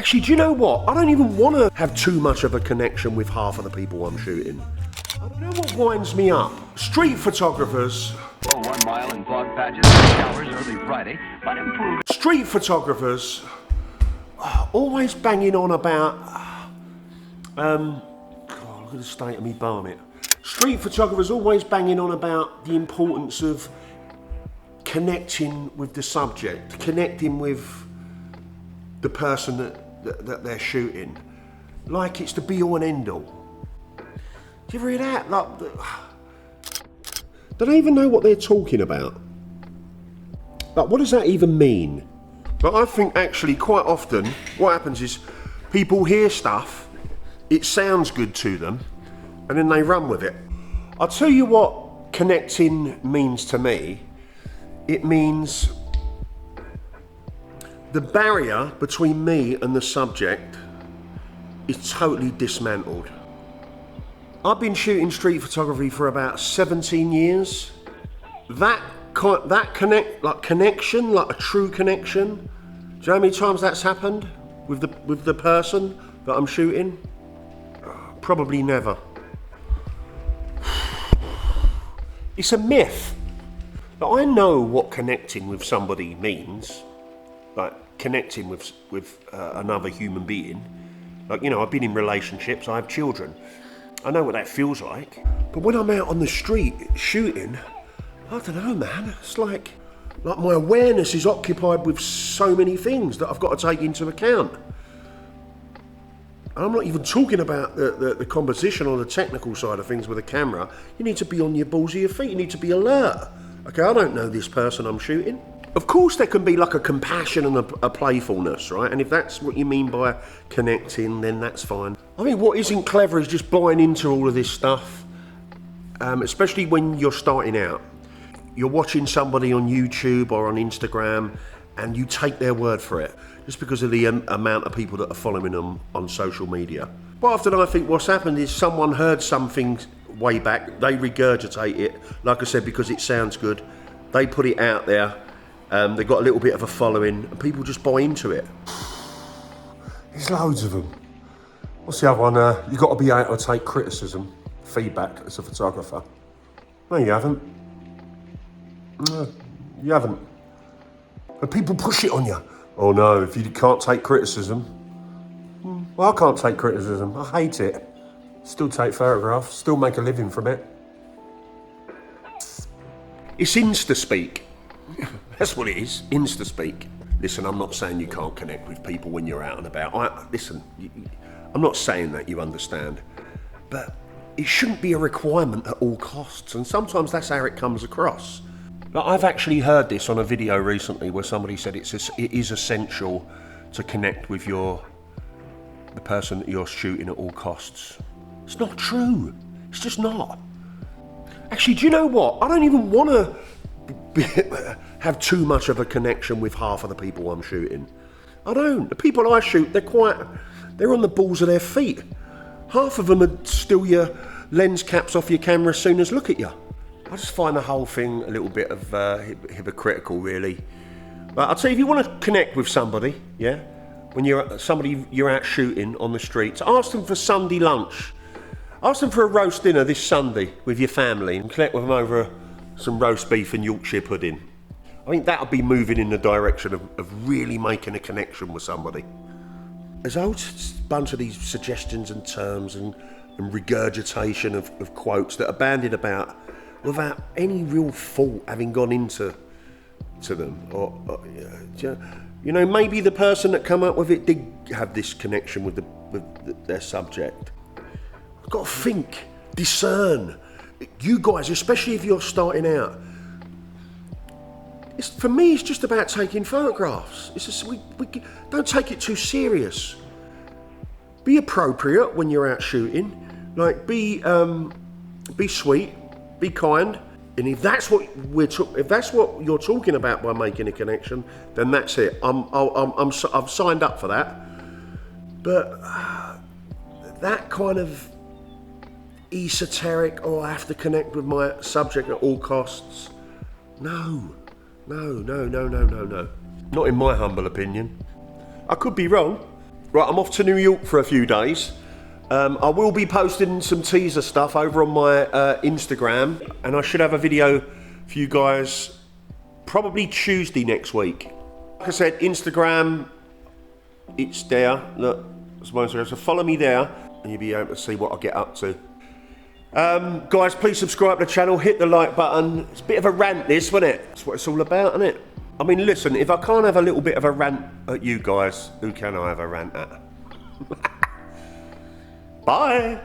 Actually, do you know what? I don't even want to have too much of a connection with half of the people I'm shooting. I don't know what winds me up. Street photographers. 1 mile in fog patches, 6 hours early Friday, but improved. Street photographers always banging on about. God, look at the state of me barnet. Street photographers always banging on about the importance of connecting with the subject, connecting with the person that they're shooting, like it's the be-all and end-all. Do you ever hear that? Like, they don't even know what they're talking about. Like, what does that even mean? But I think actually quite often what happens is people hear stuff, it sounds good to them, and then they run with it. I'll tell you what connecting means to me. It means the barrier between me and the subject is totally dismantled. I've been shooting street photography for about 17 years. That connection, like a true connection, do you know how many times that's happened with the person that I'm shooting? Probably never. It's a myth. But I know what connecting with somebody means, like connecting with another human being. Like, you know, I've been in relationships, I have children. I know what that feels like. But when I'm out on the street shooting, I don't know, man. It's like my awareness is occupied with so many things that I've got to take into account. And I'm not even talking about the composition or the technical side of things with a camera. You need to be on your balls of your feet. You need to be alert. Okay, I don't know this person I'm shooting. Of course there can be like a compassion and a playfulness, right? And if that's what you mean by connecting, then that's fine. I mean, what isn't clever is just buying into all of this stuff, especially when you're starting out. You're watching somebody on YouTube or on Instagram and you take their word for it just because of the amount of people that are following them on social media. But often I think what's happened is someone heard something way back, they regurgitate it, like I said, because it sounds good. They put it out there, they've got a little bit of a following, and people just buy into it. There's loads of them. What's the other one? You've got to be able to take criticism, feedback as a photographer. No, you haven't. No, you haven't. But people push it on you. Oh no, if you can't take criticism. Well, I can't take criticism. I hate it. Still take photographs, still make a living from it. It's Insta-speak. That's what it is, Insta-speak. Listen, I'm not saying you can't connect with people when you're out and about. I'm not saying that, you understand. But it shouldn't be a requirement at all costs, and sometimes that's how it comes across. But I've actually heard this on a video recently where somebody said it is essential to connect with the person that you're shooting at all costs. It's not true. It's just not. Actually, do you know what? I don't even want to have too much of a connection with half of the people I'm shooting. I don't. The people I shoot, they're on the balls of their feet. Half of them would steal your lens caps off your camera as soon as look at you. I just find the whole thing a little bit of hypocritical, really. But I'll tell you, if you want to connect with somebody, yeah, when you're out shooting on the streets, ask them for Sunday lunch. Ask them for a roast dinner this Sunday with your family and connect with them over some roast beef and Yorkshire pudding. I think that'll be moving in the direction of really making a connection with somebody. There's a whole bunch of these suggestions and terms and regurgitation of quotes that are bandied about without any real thought having gone into them. Or you know, maybe the person that come up with it did have this connection with their subject. I've got to think, discern. You guys, especially if you're starting out, for me, it's just about taking photographs. It's just, we don't take it too serious. Be appropriate when you're out shooting. Like, be sweet, be kind, and if that's what you're talking about by making a connection, then that's it. I've signed up for that. But that kind of esoteric, I have to connect with my subject at all costs. No. Not in my humble opinion. I could be wrong. Right, I'm off to New York for a few days. I will be posting some teaser stuff over on my Instagram, and I should have a video for you guys probably Tuesday next week. Like I said, Instagram, it's there. Look, it's my Instagram. So follow me there, and you'll be able to see what I get up to. Guys, please subscribe to the channel, hit the like button. It's a bit of a rant, this, isn't it? That's what it's all about, isn't it? I mean, listen, if I can't have a little bit of a rant at you guys, who can I have a rant at? Bye.